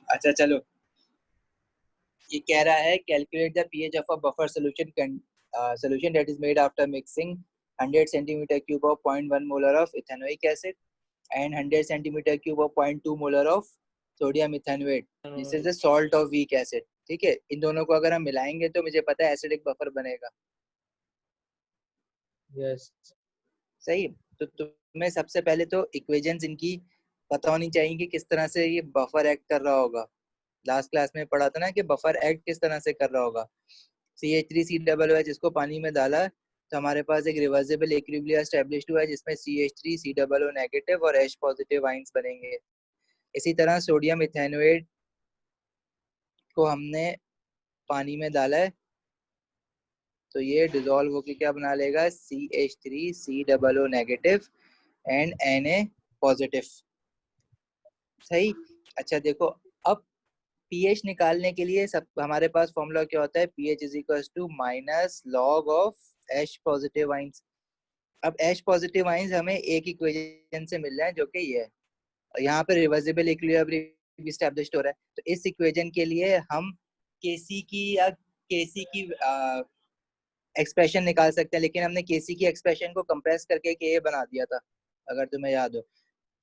अच्छा चलो, ये कह रहा है calculate the pH of a buffer solution solution that is made after mixing 100 centimeter cube of 0.1 molar of ethanoic acid and 100 centimeter cube of 0.2 molar of sodium ethanoate. This is the salt of weak acid. ठीक है, इन दोनों को अगर हम मिलाएंगे तो मुझे पता है एसिडिक बफर बनेगा। यस सही। तो तुम्हें सबसे पहले तो इक्वेशंस इनकी पता होनी चाहिए कि किस तरह से ये बफर एक्ट कर रहा होगा। लास्ट क्लास में पढ़ा था ना कि बफर एक्ट किस तरह से कर रहा होगा। CH3COOH इसको पानी में डाला तो हमारे पास एक रिवर्सिबल इक्विलिब्रियम एस्टैब्लिश्ड हुआ है जिसमें CH3COO नेगेटिव और H पॉजिटिव आयंस बनेंगे। इसी तरह सोडियम इथेनोएट को हमने पानी में डाला है तो ये डिसॉल्व होकर क्या बना लेगा, CH3COO negative and Na positive. सही। अच्छा देखो, अब पीएच निकालने के लिए सब हमारे पास फॉर्मूला क्या होता है, pH is equals to minus log of H positive ions. अब H पॉजिटिव आयंस हमें एक इक्वेशन से मिल रहा है जो कि ये है, और यहाँ पे रिवर्सिबल इक्विलिब्रियम एस्टैब्लिश्ड हो रहा है। तो इस इक्वेशन के लिए हम केसी की या केसी की एक्सप्रेशन निकाल सकते हैं, लेकिन हमने केसी की एक्सप्रेशन को कंप्रेस करके के बना दिया था अगर तुम्हें याद हो।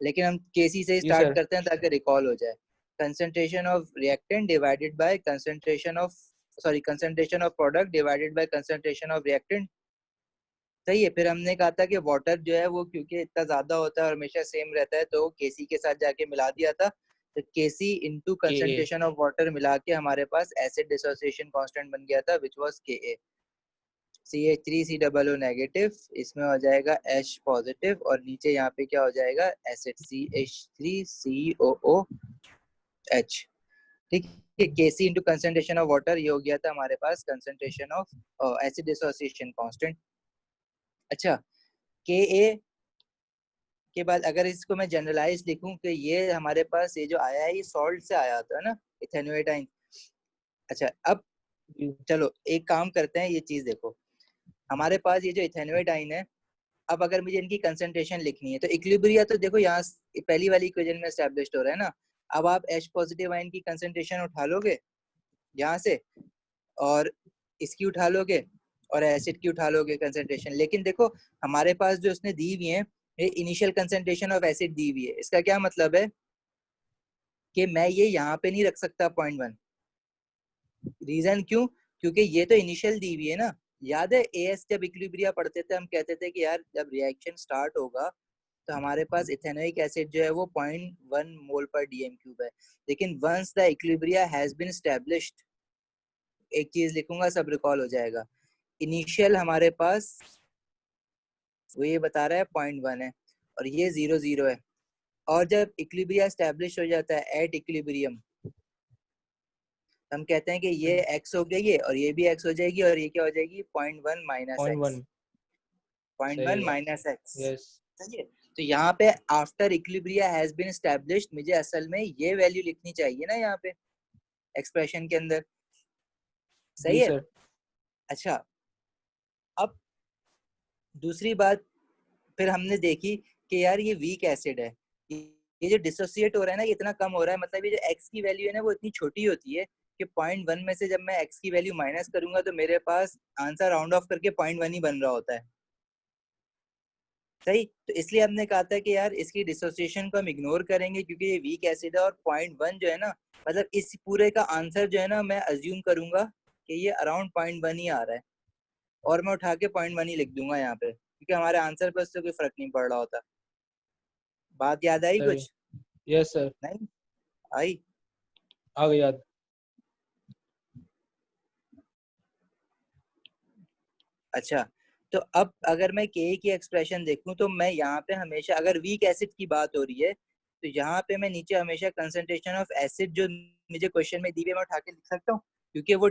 लेकिन हम केसी से जी स्टार्ट सर। करते हैं ताकि रिकॉल हो जाए। Concentration of reactant divided by concentration of concentration of product divided by concentration of reactant. सही है। फिर हमने कहा था कि वाटर जो है वो क्योंकि इतना ज्यादा होता है और हमेशा सेम रहता है तो केसी के साथ जाके मिला दिया था। तो केसी इनटू के ए। कंसंट्रेशन ऑफ वाटर मिला के हमारे पास एसिड डिसोसिएशन कांस्टेंट बन गया था विच वाज के। CH3COO नेगेटिव, इसमें हो जाएगा H पॉजिटिव और नीचे यहाँ पे क्या हो जाएगा, एसिड CH3COOH। ठीक है, Kc into concentration of water, ये हो गया था हमारे पास concentration of acid dissociation constant. अच्छा, Ka के बाद अगर इसको मैं जनरलाइज लिखूं कि ये हमारे पास ये जो आया है ये सॉल्ट से आया था ना, इथेनोएट आयन। अच्छा अब चलो एक काम करते हैं, ये चीज देखो, हमारे पास ये जो इथेनोएट आयन है, अब अगर मुझे इनकी कंसंट्रेशन लिखनी है तो इक्विलिब्रिया तो देखो यहाँ पहली वाली इक्वेशन में एस्टैब्लिश्ड हो रहा है ना। अब आप H पॉजिटिव आयन की कंसंट्रेशन उठा लोगे यहाँ से और इसकी उठा लोगे और एसिड की उठा लोगे कंसंट्रेशन, लेकिन देखो हमारे पास जो उसने दी हुई है ये इनिशियल कंसंट्रेशन ऑफ एसिड दी हुई है। इसका क्या मतलब है कि मैं ये यहाँ पे नहीं रख सकता 0.1। रीजन क्यों, क्योंकि ये तो इनिशियल दी हुई है ना। याद है एएस जब इक्विलिब्रिया पढ़ते थे हम कहते थे कि यार जब रिएक्शन स्टार्ट होगा तो हमारे पास इथेनोइक एसिड जो है वो 0.1 मोल पर डीएम क्यूब है, लेकिन once the equilibria has been established, एक चीज लिखूंगा सब रिकॉल हो जाएगा। इनिशियल हमारे पास वो ये बता रहा है 0.1 है और ये 0 है, और जब इक्विलिब्रिया एस्टैब्लिश हो जाता है एट इक्विलिब्रियम हम कहते हैं कि ये x हो गई है और ये भी x हो जाएगी और ये क्या हो जाएगी 0.1 माइनस एक्स। 0.1 सही 0.1 है। Minus x. यस सही है। तो यहाँ पे after equilibria has been established मुझे असल में ये वैल्यू लिखनी चाहिए ना यहाँ पे एक्सप्रेशन के अंदर। जी सही है। सर। अच्छा अब दूसरी बात फिर हमने देखी कि यार ये वीक एसिड है, ये जो डिसोसिएट हो रहा है ना ये इतना कम हो रहा है, मतलब ये जो एक्स की वैल्यू है ना वो इतनी छोटी होती है कि 0.1 में से जब मैं एक्स की वैल्यू माइनस करूंगा तो मेरे पास आंसर राउंड ऑफ करके 0.1 ही बन रहा होता है। सही। तो इसलिए हमने कहा था कि यार इसकी डिसोसिएशन को हम इग्नोर करेंगे क्योंकि ये वीक एसिड है और 0.1 जो है ना, मतलब इस पूरे का आंसर जो है ना मैं अज्यूम करूंगा कि ये अराउंड 0.1 ही आ रहा है और मैं उठा के 0.1 ही लिख दूंगा यहाँ पे क्योंकि हमारे आंसर पर उससे कोई फर्क नहीं पड़ रहा होता। बात याद आई सही। कुछ? Yes sir. नहीं आई? आ गई याद। अच्छा, तो अब अगर मैं के की एक्सप्रेशन देखूं तो मैं यहाँ पे हमेशा अगर वीक एसिड की बात हो रही है तो यहाँ पे मैं नीचे हमेशा कंसंट्रेशन ऑफ एसिड जो मुझे क्वेश्चन में दी हुई है मैं उठा के लिख सकता हूँ क्योंकि वो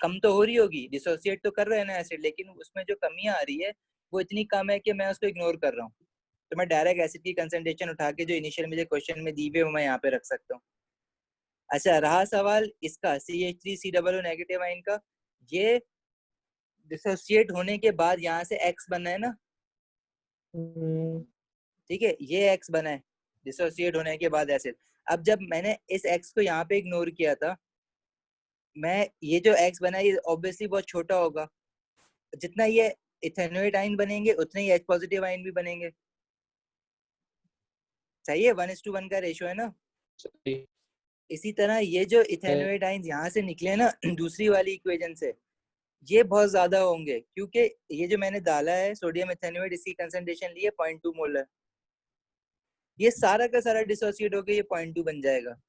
कम तो हो रही होगी, डिसोसिएट तो कर रहे हैं ना एसिड, लेकिन उसमें जो कमी आ रही है वो इतनी कम है कि मैं उसको इग्नोर कर रहा हूँ। तो मैं डायरेक्ट एसिड की कंसंट्रेशन उठा के जो इनिशियल मुझे क्वेश्चन में दी हुई है वो मैं यहाँ पे रख सकता हूँ। अच्छा रहा सवाल इसका CH3COO नेगेटिव आयन का, ये डिसोसिएट होने के बाद यहाँ से x बना है ना, ठीक है ये x बना है डिसोसिएट होने के बाद एसिड। अब जब मैंने इस एक्स को यहाँ पे इग्नोर किया था, मैं ये जो एक्स बना ये ऑब्वियसली बहुत छोटा होगा, जितना ये इथेनोएट आयन बनेंगे उतने ही एच पॉजिटिव आयन भी बनेंगे। सही है, 1:1 का रेशियो है ना। सही इसी तरह ये जो है। इथेनोएट आयन यहाँ से निकले ना दूसरी वाली इक्वेशन से, ये बहुत ज्यादा होंगे, क्योंकि ये जो मैंने डाला है सोडियम इथेनोएट, इसकी कंसंट्रेशन ली है 0.2 मोलर। ये सारा का सारा डिसोसिएट होकर ये 0.2 बन जाएगा।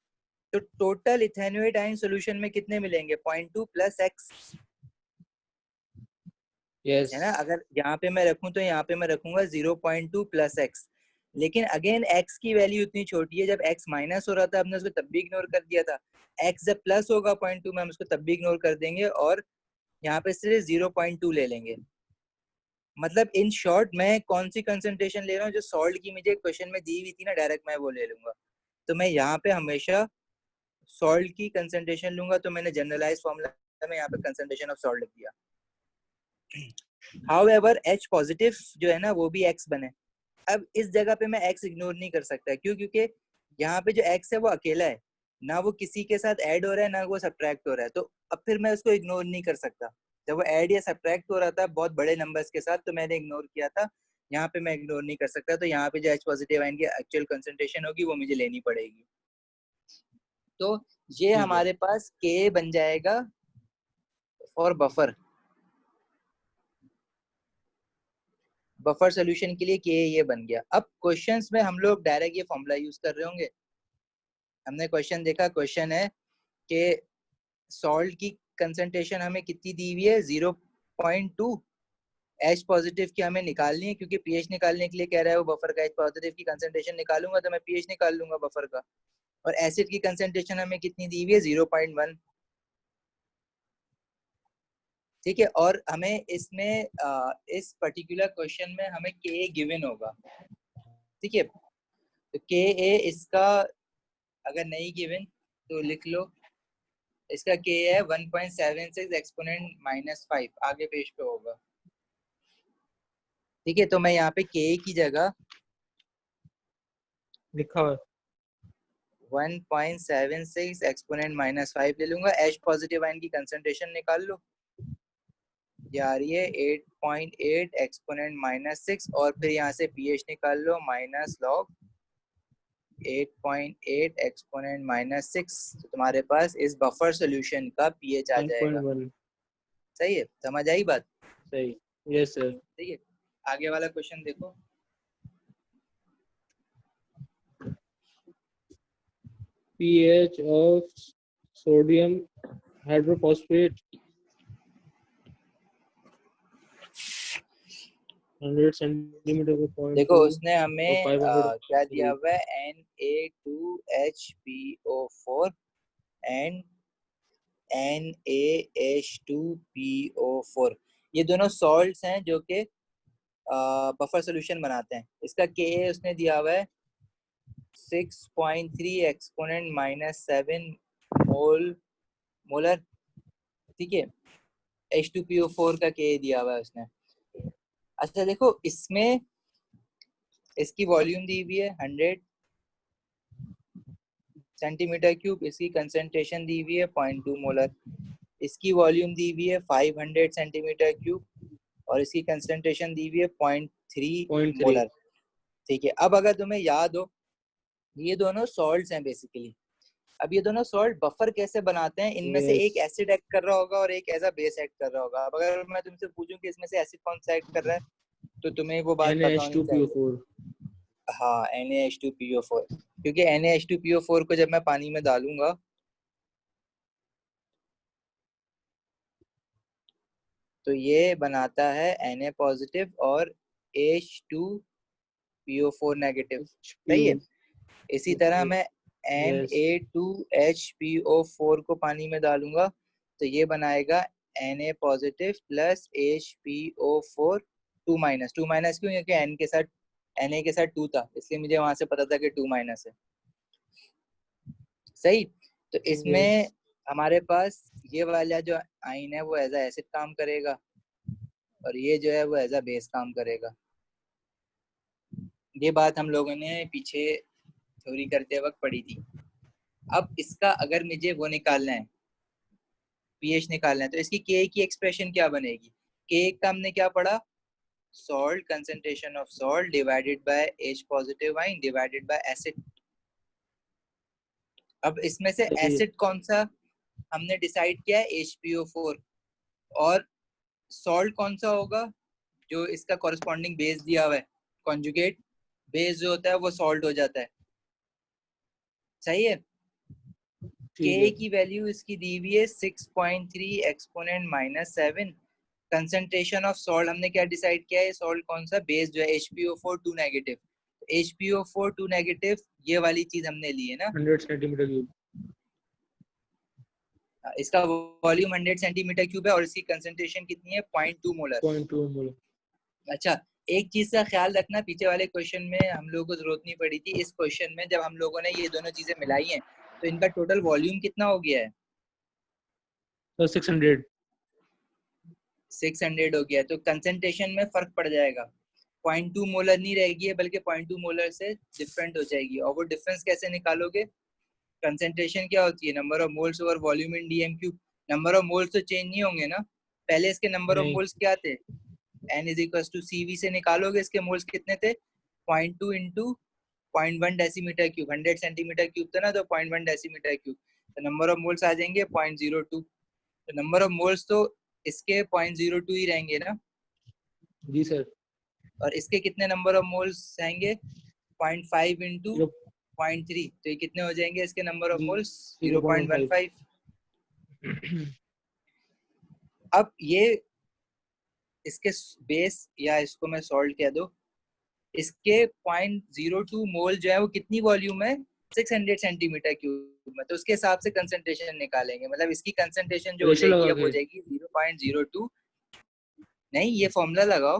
तो टोटल इथेनोएट आयन सॉल्यूशन में कितने मिलेंगे? 0.2 प्लस एक्स, यस है ना। अगर यहाँ पे मैं रखूं तो यहाँ पे मैं रखूंगा 0.2 प्लस एक्स। लेकिन अगेन एक्स की वैल्यू इतनी छोटी है, जब एक्स माइनस हो रहा था हमने उसको तब भी इग्नोर कर दिया था। एक्स जब प्लस होगा 0.2 में हम उसको तब भी इग्नोर कर देंगे और यहाँ पे सिर्फ 0.2 ले लेंगे। मतलब इन शॉर्ट मैं कौन सी कंसंट्रेशन ले रहा हूँ जो सॉल्ट की मुझे क्वेश्चन में दी हुई थी ना, डायरेक्ट मैं वो ले लूंगा। तो मैं यहाँ पे हमेशा सॉल्ट की कंसंट्रेशन लूंगा, तो मैंने जनरलाइज फॉर्मूला में यहाँ पे कंसंट्रेशन ऑफ सॉल्ट लिख दिया। हाउएवर एच पॉजिटिव जो है ना वो भी एक्स बने। अब इस जगह पे मैं एक्स इग्नोर नहीं कर सकता, क्यों? क्योंकि यहाँ पे जो एक्स है वो अकेला है, ना वो किसी के साथ ऐड हो रहा है ना वो सब्ट्रैक्ट हो रहा है। तो अब फिर मैं उसको इग्नोर नहीं कर सकता। जब वो ऐड या सब्ट्रैक्ट हो रहा था बहुत बड़े नंबर्स के साथ तो मैंने इग्नोर किया था, यहाँ पे मैं इग्नोर नहीं कर सकता। तो यहाँ पे जो एच पॉजिटिव आयन की एक्चुअल कंसंट्रेशन होगी वो मुझे लेनी पड़ेगी। तो ये ठीक है। हमारे पास के बन जाएगा फॉर बफर। बफर सोल्यूशन के लिए के ये बन गया। अब क्वेश्चंस में हम लोग डायरेक्ट ये फॉर्मूला यूज कर रहे होंगे। हमने क्वेश्चन देखा, क्वेश्चन है कि सॉल्ट की कंसंट्रेशन हमें कितनी दी हुई है? 0.2। एच पॉजिटिव की हमें निकालनी है, क्योंकि पीएच निकालने के लिए कह रहा है वो बफर का। एच पॉजिटिव की कंसंट्रेशन निकालूंगा तो मैं पीएच निकाल लूंगा बफर का। और एसिड की कंसंट्रेशन हमें कितनी दी हुई है? 0.1। ठीक है। और हमें इसमें इस पर्टिकुलर क्वेश्चन में हमें के गिवन होगा। ठीक है, तो के ए इसका अगर नहीं गिवन तो लिख लो, इसका के है 1.76 एक्सपोनेंट -5, आगे पेज पे होगा। ठीक है, तो मैं यहाँ पे के की जगह लिखा हुआ 1.76 एक्सपोनेंट -5 ले लूंगा। एच पॉजिटिव आयन की कंसंट्रेशन निकाल लो, ये आ रही है 8.8 एक्सपोनेंट -6, और फिर यहाँ से पीएच निकाल लो माइनस लॉग 8.8 एक्सपोनेंट -6। तो तुम्हारे पास इस बफर सॉल्यूशन का पीएच आ जाएगा। 1.1। सही है, समझ आई बात? सही। Yes sir. ठीक है, आगे वाला क्वेश्चन देखो। pH of sodium hydrophosphate 100 centimetre पे देखो 0.2 उसने और हमें 500 क्या दिया मिली। हुआ है? Na2HPO4 and NaH2PO4। ये दोनों सॉल्ट्स हैं जो कि बफर सॉल्यूशन बनाते हैं। इसका के उसने दिया हुआ है 6.3 एक्सपोनेंट -7 मोलर। ठीक है, H2PO4 का के दिया हुआ है उसने। अच्छा देखो, इसमें इसकी वॉल्यूम दी हुई है 100 सेंटीमीटर क्यूब, इसकी कंसंट्रेशन दी हुई है 0.2 मोलर। इसकी वॉल्यूम दी हुई है 500 सेंटीमीटर क्यूब और इसकी कंसंट्रेशन दी हुई है 0.3 0.3। मोलर। ठीक है, अब अगर तुम्हें याद हो ये दोनों सॉल्ट्स हैं बेसिकली। अब ये दोनों सॉल्ट बफर कैसे बनाते हैं? इनमें से यस एक एसिड एक्ट कर रहा होगा और एक एज अ बेस एक्ट कर रहा होगा। अब अगर मैं तुमसे पूछूं कि इसमें से एसिड कौन सा एक्ट कर रहा है, तो तुम्हें वो बात पता होनी चाहिए। NH2PO4। हाँ, Na2PO4। क्योंकि Na2PO4 को जब मैं पानी में डालूंगा तो ये बनाता है Na पॉजिटिव और H2PO4 नेगेटिव। सही है। इसी तरह मैं यस Na2HPO4 को पानी में डालूंगा तो ये बनाएगा Na positive plus HPO4 2 minus क्यों? क्योंकि N के साथ Na के साथ 2 था, इसलिए मुझे वहां से पता था कि 2 माइनस है। सही। तो यस इसमें हमारे पास ये वाला जो आइन है वो एज अ एसिड काम करेगा और ये जो है वो एज अ बेस काम करेगा। ये बात हम लोगों ने पीछे थ्योरी करते वक्त पढ़ी थी। अब इसका अगर मुझे वो निकालना है, पीएच निकालना है, तो इसकी के की एक्सप्रेशन क्या बनेगी? के का हमने क्या पढ़ा? Salt, concentration of salt divided by H positive ion divided by acid. अब इसमें से एसिड कौन सा हमने डिसाइड किया है? HPO4। और सॉल्ट कौन सा होगा? जो इसका कॉरेस्पॉन्डिंग बेस दिया हुआ है, कॉन्जुगेट बेस जो होता है वो सॉल्ट हो जाता है। सही है। के की वैल्यू इसकी दी हुई है 6.3 एक्सपोनेंट -7। कंसंट्रेशन ऑफ सॉल्ट हमने क्या डिसाइड किया है? सॉल्ट कौन सा? बेस जो है HPO4 2 नेगेटिव। HPO4 2 नेगेटिव ये वाली चीज हमने ली है ना, 100 सेंटीमीटर क्यूब। इसका वॉल्यूम 100 सेंटीमीटर क्यूब है और इसकी कंसंट्रेशन कितनी है? 0.2 मोलर। 0.2 मोलर। अच्छा, एक चीज का ख्याल रखना, पीछे वाले क्वेश्चन में हम लोगों को जरूरत नहीं पड़ी थी। इस क्वेश्चन में जब हम लोगों ने ये दोनों चीजें मिलाई हैं तो इनका टोटल वॉल्यूम कितना हो गया है? तो 600 600 हो गया है। तो कंसंट्रेशन में फर्क पड़ जाएगा, 0.2 मोलर नहीं रहेगी बल्कि 0.2 मोलर से डिफरेंट हो जाएगी। और वो डिफरेंस कैसे निकालोगे? कंसंट्रेशन क्या होती है? Number of moles over volume in DM cube. Number of moles तो चेंज नहीं होंगे ना, पहले इसके नंबर ऑफ नहीं। मोल्स क्या थे? N = CV से निकालोगे इसके मोल्स कितने थे? 0.2 into 0.1 decimetre cube. 100 centimetre cube था ना, तो 0.1 डेसीमीटर क्यूब, तो नंबर ऑफ मोल्स आ जाएंगे 0.02। तो नंबर ऑफ मोल्स तो इसके 0.02 ही रहेंगे ना। जी सर। और इसके कितने नंबर ऑफ मोल्स आएंगे? 0.5 इंटू 0.3, तो ये कितने हो जाएंगे इसके नंबर ऑफ मोल्स? 0.15। अब ये इसके बेस, या इसको मैं सॉल्ट कह दो, इसके 0.02 मोल जो है वो कितनी वॉल्यूम है? 600 सेंटीमीटर क्यूब में। तो उसके हिसाब से कंसंट्रेशन निकालेंगे, मतलब इसकी कंसंट्रेशन जो हो जाएगी अब हो जाएगी 0.02। नहीं, ये फॉर्मूला लगाओ।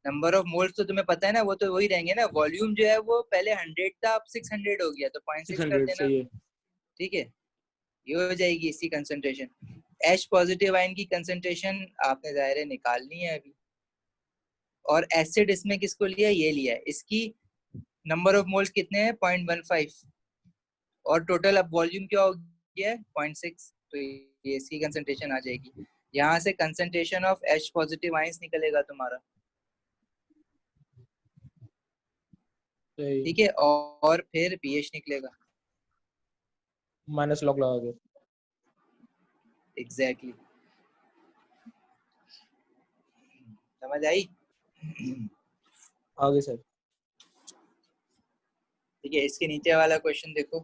नंबर ऑफ मोल्स तो तुम्हें पता है ना, वो तो वही रहेंगे ना। वॉल्यूम जो है वो पहले 100 था, अब 600 हो गया, तो 0.6 कर देना। ठीक है, ये हो जाएगी इसकी कंसंट्रेशन। H पॉजिटिव आयन की कंसंट्रेशन आपने जाहिर है निकालनी है अभी। और एसिड इसमें किसको लिया? ये लिया है। इसकी नंबर ऑफ मोल्स कितने हैं? 0.15। और टोटल अब वॉल्यूम क्या हो गया है? 0.6। तो ये इसकी कंसंट्रेशन आ जाएगी। यहाँ से concentration of H positive ions निकलेगा तुम्हारा। ठीक है, और फिर पीएच निकलेगा माइनस लॉग लगा के। एग्जैक्टली। समझ आई? आगे सर। ठीक है, इसके नीचे वाला क्वेश्चन देखो।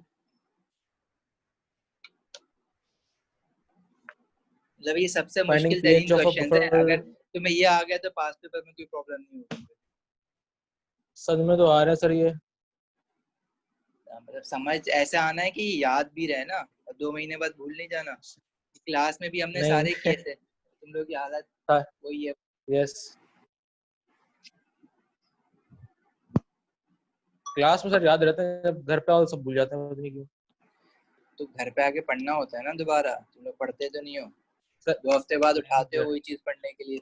मतलब ये सबसे मुश्किल तरीन क्वेश्चन है। अगर तुम्हें ये आ गया तो पास पेपर में कोई प्रॉब्लम नहीं होगी। सच में तो आ रहा है सर ये। मतलब समझ ऐसे आना है कि याद भी रहे ना, और 2 महीने बाद भूल नहीं जाना। क्लास में भी हमने सारे किए थे, तुम लोग की हालत वही है। यस, क्लास में सर याद रहता है, जब घर पे आओ सब भूल जाते हैं, पता नहीं क्यों। तो घर पे आके पढ़ना होता है ना दोबारा, तुम लोग पढ़ते तो नहीं हो। 2 हफ्ते बाद उठाते हो वही चीज पढ़ने के लिए।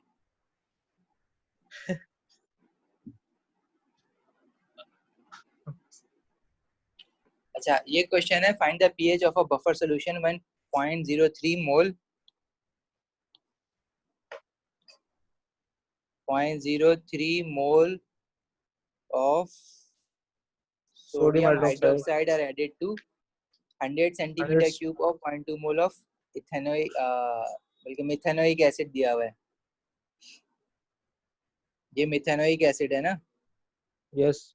अच्छा, ये क्वेश्चन है, find the pH of a buffer solution when 0.03 mole 0.03 mole of sodium hydroxide are added to 100 centimeter cube of 0.2 mole of ethanoic, बल्कि मिथेनोइक एसिड दिया हुआ है। ये मिथेनोइक एसिड है ना? यस।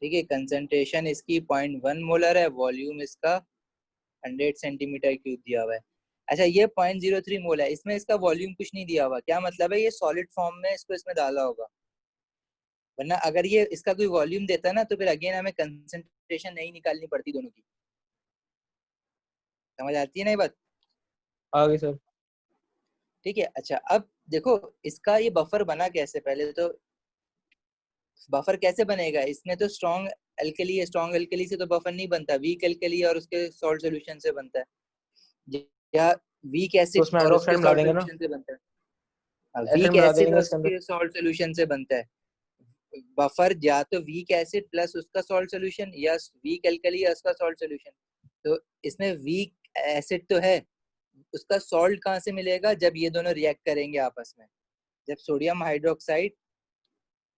ठीक है, कंसंट्रेशन इसकी 0.1 मोलर है, वॉल्यूम इसका 100 सेंटीमीटर क्यूब दिया हुआ है। अच्छा, ये 0.03 मोल है, इसमें इसका वॉल्यूम कुछ नहीं दिया हुआ। क्या मतलब है? ये सॉलिड फॉर्म में इसको इसमें डाला होगा, वरना अगर ये इसका कोई वॉल्यूम देता ना तो फिर अगेन हमें कंसंट्रेशन नहीं निकालनी पड़ती दोनों की। समझ आती है ना ये बात? आगे सर। ठीक है। अच्छा, अब देखो इसका ये बफर बना कैसे। पहले तो बफर कैसे बनेगा? इसमें तो स्ट्रॉन्ग एल्कली है, स्ट्रॉन्ग एल्कली से तो बफर नहीं बनता, वीक एल्कली और उसके सॉल्ट सॉल्यूशन से बनता है, या वीक एसिड और उसके सॉल्ट सॉल्यूशन से बनता है। वीक एसिड और उसके सॉल्ट सॉल्यूशन से बनता है। बफर या तो वीक एसिड प्लस उसका सॉल्ट सोल्यूशन या वीक एल्कली या उसका सॉल्ट सोल्यूशन। तो इसमें वीक एसिड तो है, उसका सॉल्ट कहाँ से मिलेगा? जब ये दोनों रिएक्ट करेंगे आपस में। जब सोडियम हाइड्रोक्साइड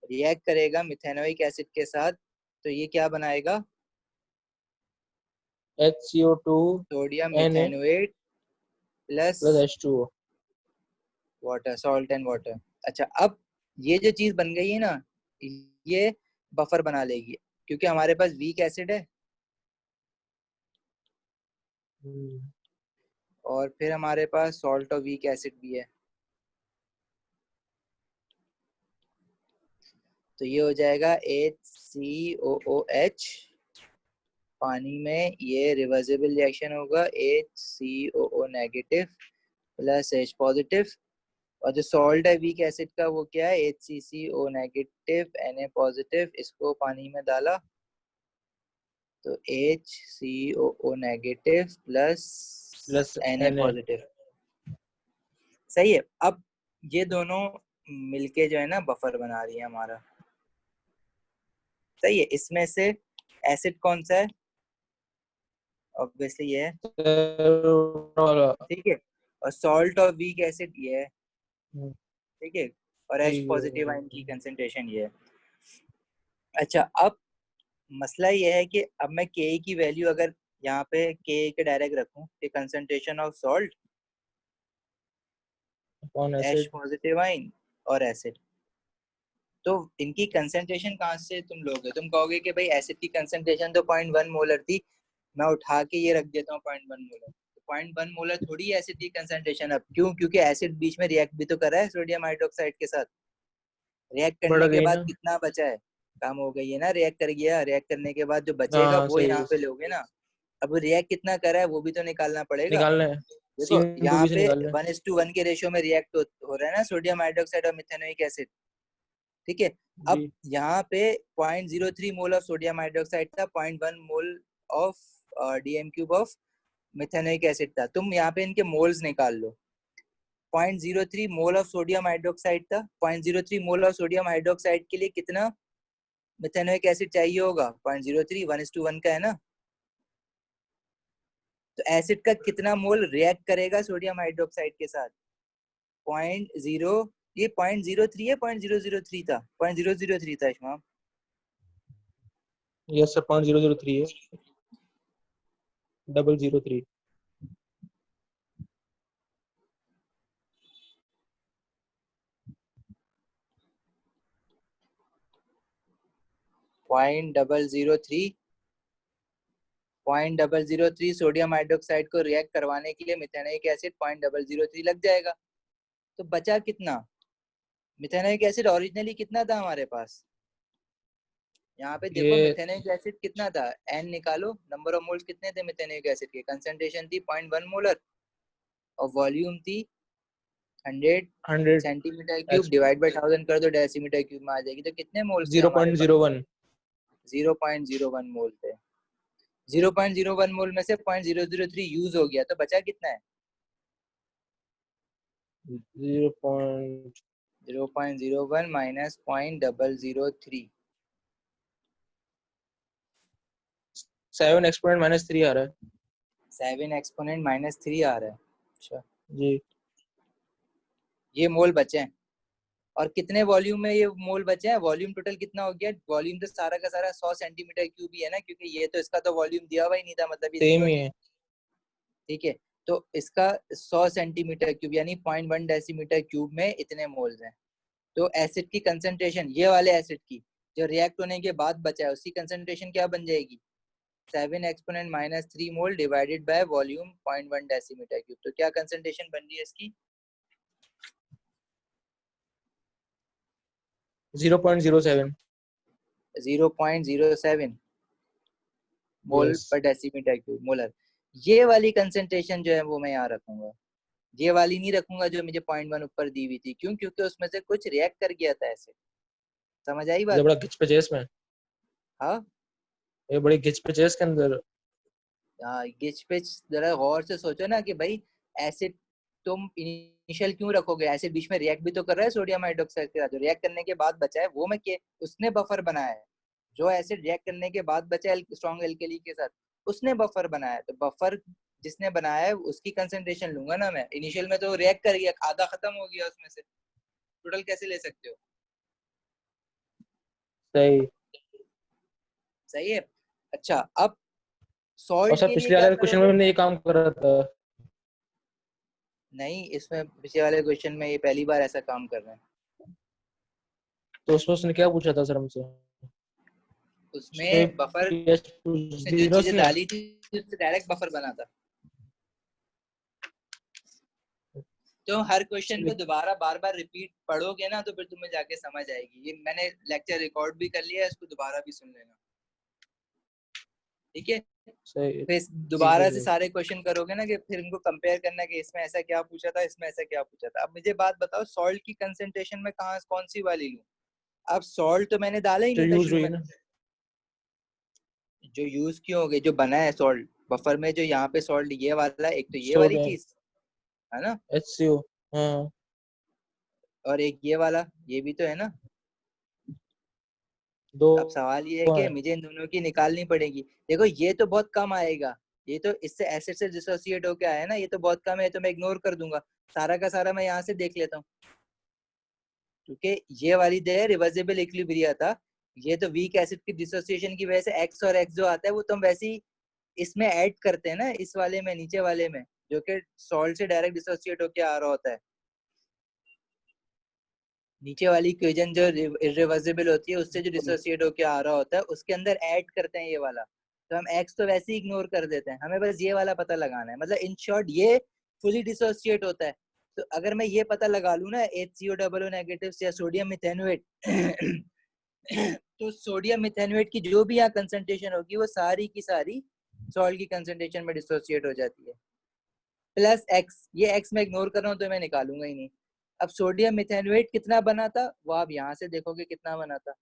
रिएक्ट करेगा मिथेनोइक एसिड के साथ तो ये क्या बनाएगा? HCO2 sodium Na methanoate plus plus H2O। Water, salt and water. अच्छा, अब ये जो चीज बन गई है ना, ये बफर बना लेगी क्योंकि हमारे पास वीक एसिड है और फिर हमारे पास सॉल्ट और वीक एसिड भी है। तो ये हो जाएगा HCOOH, पानी में ये रिवर्सिबल रिएक्शन होगा, HCOO negative plus H positive. और जो सॉल्ट है वीक एसिड का वो क्या है? HCCO negative Na positive. इसको पानी में डाला तो HCOO negative plus Na Na। Positive. सही है। अब ये दोनों मिलके जो है ना बफर बना रही है हमारा। सही है। इसमें से एसिड कौन सा है? ऑब्वियसली ये है, ठीक है। और सॉल्ट और वीक एसिड ये है, ठीक है। और H पॉजिटिव आयन की कंसंट्रेशन ये है। अच्छा, अब मसला ये है कि अब मैं Ka की वैल्यू अगर यहाँ पे Ka के डायरेक्ट रखूं कि concentration of salt, H positive ion और एसिड, तो इनकी कंसंट्रेशन कहाँ से तुम लोगे? तुम कहोगे कि भाई एसिड की कंसंट्रेशन तो 0.1 मोलर थी, मैं उठा के ये रख देता हूँ 0.1 मोलर। तो 0.1 मोलर थोड़ी एसिड की कंसंट्रेशन। अब क्यों? क्योंकि एसिड बीच में रिएक्ट भी तो कर रहा है सोडियम हाइड्रोक्साइड के साथ। रिएक्ट बढ़ करने के गई बाद ना। कितना बचा है? कम हो गई है ना, रिएक्ट कर गया। रिएक्ट करने के बाद जो बचेगा हाँ वो सही यहाँ है। पे लोगे ना। अब रिएक्ट कितना करा है वो भी तो निकालना पड़ेगा। निकालना है, देखो C into यहाँ B से पे निकालना है। 1:1 के रेशियो में रिएक्ट हो रहा है ना सोडियम हाइड्रोक्साइड और मिथेनोइक एसिड, ठीक है। अब जी। यहाँ पे 0.03 मोल ऑफ सोडियम हाइड्रोक्साइड था, 0.1 mole of DM cube of methanoic acid था। तुम यहाँ पे इनके मोल्स निकाल लो। 0.03 मोल ऑफ सोडियम हाइड्रोक्साइड था। 0.03 मोल ऑफ सोडियम हाइड्रोक्साइड के लिए कितना मिथेनोइक एसिड चाहिए होगा? 0.03 1:1 का है ना। तो एसिड का कितना मोल रिएक्ट करेगा सोडियम हाइड्रोक्साइड के साथ? 0.0, ये 0.03 है, 0.003 था, 0.003 था इस्माम। यस सर, 0.003 है, 003। 0.003 सोडियम हाइड्रोक्साइड को रिएक्ट करवाने के लिए मिथेनोइक एसिड 0.003 लग जाएगा। तो बचा कितना? मिथेनोइक एसिड ओरिजिनली कितना था हमारे पास? यहाँ पे देखो ये मिथेनोइक एसिड कितना था, एन निकालो, नंबर ऑफ मोल्स कितने थे मिथेनोइक एसिड के? कंसंट्रेशन थी 0.1 मोलर और वॉल्यूम थी 100 100 centimetre cube, H divide by 1000 कर दो, डेसीमीटर क्यूब में आ जाएगी। तो कितने मोल्स थे हमारे पास? 0.01। 0.01 मोल थे। 0.01 मोल में से 0.003 यूज हो गया, तो बचा कितना है? 0.01 माइनस 0.003। 7 एक्सपोनेंट -3 आ रहा है 7 एक्सपोनेंट -3 आ रहा है। अच्छा, जी। ये मोल बचे हैं। और कितने वॉल्यूम में ये मोल बचे हैं? वॉल्यूम टोटल कितना हो गया? वॉल्यूम तो सारा का सारा 100 सेंटीमीटर क्यूब ही है ना, क्योंकि ये तो इसका तो वॉल्यूम दिया हुआ ही नहीं था, मतलब ये सेम जीरो ही थी, है। ठीक है। तो इसका 100 सेंटीमीटर क्यूब यानी 0.1 डेसीमीटर क्यूब में इतने मोल्स हैं। तो एसिड की कंसंट्रेशन, ये वाले एसिड की जो रिएक्ट होने के बाद बचा है, उसकी कंसंट्रेशन क्या बन जाएगी? 7 exponent -3 mole divided by volume 0.1 decimetre cube. तो क्या कंसंट्रेशन बन रही है इसकी? 0.07। 0.07 मोल यस। पर डेसीमीटर क्यूब, मोलर। ये वाली कंसंट्रेशन जो है वो मैं यहाँ रखूंगा, ये वाली नहीं रखूंगा जो मुझे 0.1 ऊपर दी हुई थी। क्यों? क्योंकि उसमें से कुछ रिएक्ट कर गया था ऐसे। समझ आई ये बात? बड़ा घिच पे चेस में, हाँ ये बड़ी घिच पे चेस के अंदर। हाँ, गिच पिच जरा गौर से सोचो ना कि भाई एसिड तुम इनिशियल क्यों रखोगे, एसिड बीच में रिएक्ट भी तो कर रहा है सोडियम हाइड्रोक्साइड के साथ, जो रिएक्ट करने के बाद बचा है वो मैं के उसने बफर बनाया है, जो एसिड रिएक्ट करने के बाद बचा है स्ट्रॉन्ग एल्केली के साथ उसने बफर बनाया है, तो बफर जिसने बनाया है उसकी कंसंट्रेशन लूंगा ना मैं। इनिशियल में तो रिएक्ट कर गया, आधा खत्म हो गया उसमें से, टोटल कैसे ले सकते हो? सही। सही है। अच्छा अब और सॉल्ट सर के लिए पिछले क्या वाले क्वेश्चन में करोगे? हमने ये काम करा था। नहीं, इसमें पिछले वाले क्वेश्चन में ये पहली बार ऐसा काम कर रहे हैं। तो उसमें उसने क्या पूछा था सर हमसे? उसने उसमें बफर पीएच ने जो जीरो चीजें किया। डाली थी उससे डायरेक्ट बफर बना था। तो हर क्वेश्चन को दोबारा बार बार रिपीट पढ़ोगे ना तो फिर तुम्हें जाके समझ आएगी। ये मैंने लेक्चर रिकॉर्ड भी कर लिया है, इसको दोबारा भी सुन लेना, ठीक है? सही। फिर जी दोबारा से सर। सारे क्वेश्चन करोगे ना कि फिर इनको कंपेयर करना कि इसमें ऐसा क्या पूछा था, इसमें ऐसा क्या पूछा था। अब मुझे बात बताओ, सॉल्ट की कंसेंट्रेशन में कहाँ कौन सी वाली लूं? अब सॉल्ट तो मैंने डाला ही जो नहीं था यूज शुरू हुई में। ना। जो यूज क्यों हो गई, जो बना है सॉल्ट बफर में, जो यहाँ पे सॉल्ट ये वाला, एक तो ये वाली सोडियम चीज है ना, HCO। हाँ। और एक ये वाला, ये भी तो है ना। दो अब सवाल ये है कि है। मुझे इन दोनों की निकालनी पड़ेगी। देखो ये तो बहुत कम आएगा, ये तो इससे एसिड से डिसोसिएट होके आया है ना, ये तो बहुत कम है, तो मैं इग्नोर कर दूंगा। सारा का सारा मैं यहाँ से देख लेता हूँ, क्योंकि ये वाली जो है रिवर्सिबल इक्विलिब्रिया था, ये तो वीक एसिड की डिसोसिएशन की वजह से एक्स और एक्स जो आता है वो तो हम वैसे ही इसमें ऐड करते हैं ना, इस वाले में, नीचे वाले में, जो कि सॉल्ट से डायरेक्ट डिसोसिएट होके आ रहा होता है। नीचे वाली इक्वेशन जो इरिवर्सिबल होती है उससे जो डिसोसिएट होके आ रहा होता है उसके अंदर ऐड करते हैं ये वाला, तो हम एक्स तो वैसे ही इग्नोर कर देते हैं, हमें बस ये वाला पता लगाना है। मतलब इन शॉर्ट ये फुली डिसोसिएट होता है। तो अगर मैं ये पता लगा लूं ना HCO नेगेटिव या सोडियम मिथेनोएट तो सोडियम मिथेनोएट की जो भी यहाँ कंसंट्रेशन होगी वो सारी की सारी सॉल्ट की कंसंट्रेशन में डिसोसिएट हो जाती है, प्लस एक्स। ये एक्स मैं इग्नोर कर रहा हूँ तो मैं निकालूंगा ही नहीं। अब सोडियम मिथेनोएट कितना बना था वो आप यहाँ से देखोगे कितना बना था।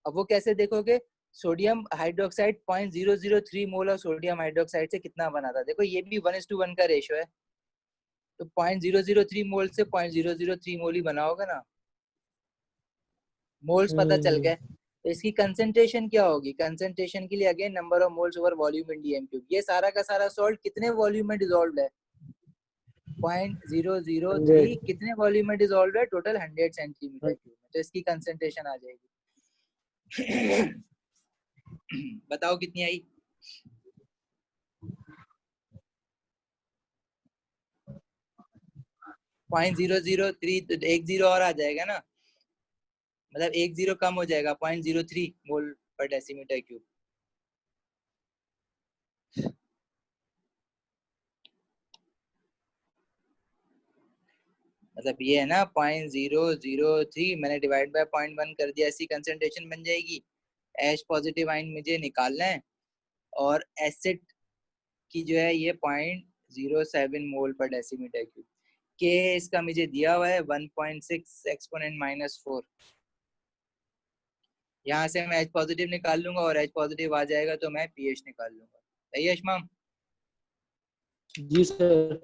अब वो कैसे देखोगे, सोडियम हाइड्रोक्साइड 0.003 मोल और सोडियम हाइड्रोक्साइड से कितना बना था, देखो ये भी 1:1 का रेशियो है, तो 0.003 मोल से 0.003 मोल ही बना होगा ना, मोल्स पता चल गए। तो इसकी कंसेंट्रेशन क्या होगी, कंसेंट्रेशन के लिए again number of moles over volume in DM cube. ये सारा का सारा सॉल्ट कितने वॉल्यूम में डिसॉल्व है, 0.003 100। कितने वॉल्यूम में डिसॉल्व है, टोटल 100 सेंटीमीटर क्यूब में, तो इसकी कंसेंट्रेशन आ जाएगी। बताओ कितनी आई? 0.003, तो एक जीरो और आ जाएगा ना, मतलब एक जीरो कम हो जाएगा, 0.03 मोल पर डेसीमीटर क्यूब। मतलब ये है ना 0.003 मैंने डिवाइड बाय 0.1 कर दिया, ऐसी कंसेंट्रेशन बन जाएगी। एच पॉजिटिव आयन मुझे निकालना है, और एसिड की जो है ये 0.07 मोल पर डेसीमीटर क्यूब। के इसका मुझे दिया हुआ है 1.6 एक्सपोनेंट -4। यहाँ से मैं एच पॉजिटिव निकाल लूंगा और एच पॉजिटिव आ जाएगा तो मैं पीएच निकाल लूंगा। सही है अशमाम? जी सर।